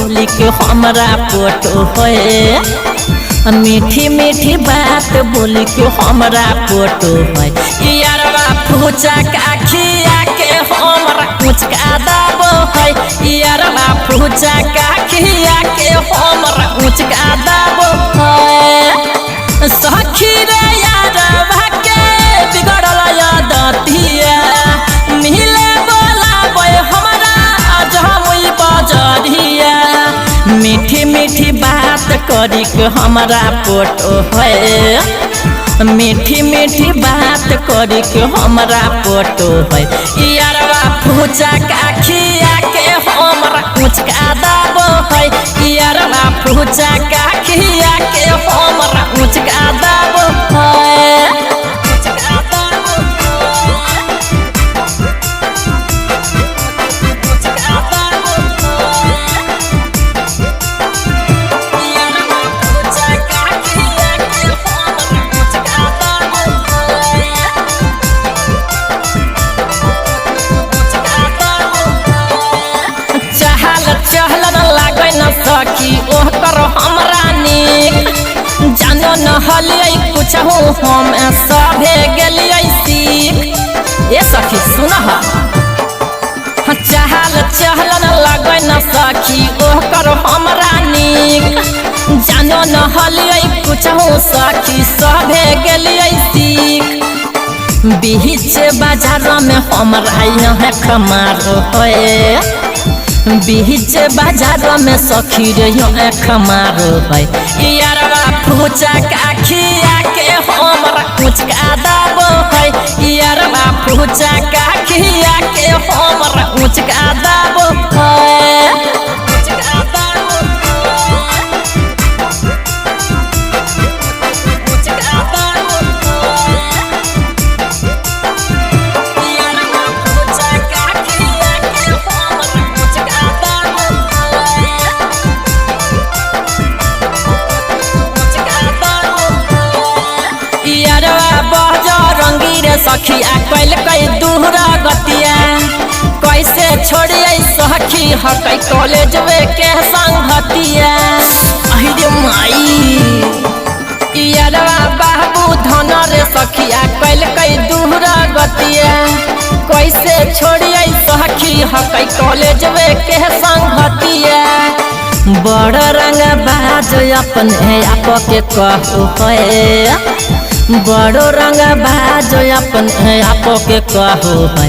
बोली के हमरा फोटो है मीठी मीठी बात बोली के हमरा फोटो है यारवा पूछा का खिया के हमरा मुचका दाबो है यारवा पूछा का खिया के हमरा मुचका दाबो है सखी रे यारवा के बिगड़ल यादतिया मिले बोलाबे हमरा जमुई बजरिया मीठी मीठी बात करी के हमरा फोटो है मीठी मीठी बात करी के हमरा फोटो है यारवा पूछा का खिया के हमरा मुचका दाबो है यारवा पूछा का खिया के हमरा मुचका दाबो है सखी ओह करो हमरा निक जानो न हलियै कुछ हम सभे गेलियै सीख ए सखी सुन चहल न लगे न सखी ओह करो हमरा निक जानो न हलियै कुछ सखी सभे गेलियै सीख बीच बाजार में हमरा यहाँ खमारो है बीच बाजार में सखी रे खमारो है यारवा पूछा का खिया के हमरा मुचका दाबो है यारवा पूछा का खिया के हमरा मुचका दाबो है सखिया कैल कई दूहरा गतिया कैसे छोड़िए सखी हकै कॉलेज के संगतिया अरे माई यारवा बाबू धन रे सखिया कैल कई दूहरा गतिया कैसे छोड़िए सखी हकै कॉलेज के संगतिया बड़ रंग बाज अपने आप के कहू है बड़ो रंग बाज अपने आप के कहू है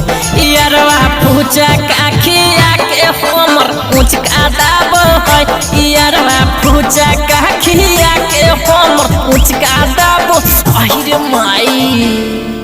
यारवा पूछा का खिया के हमर मुचका दाबो है यारवा पूछा का खिया के हमर मुचका दाबो अरे माई।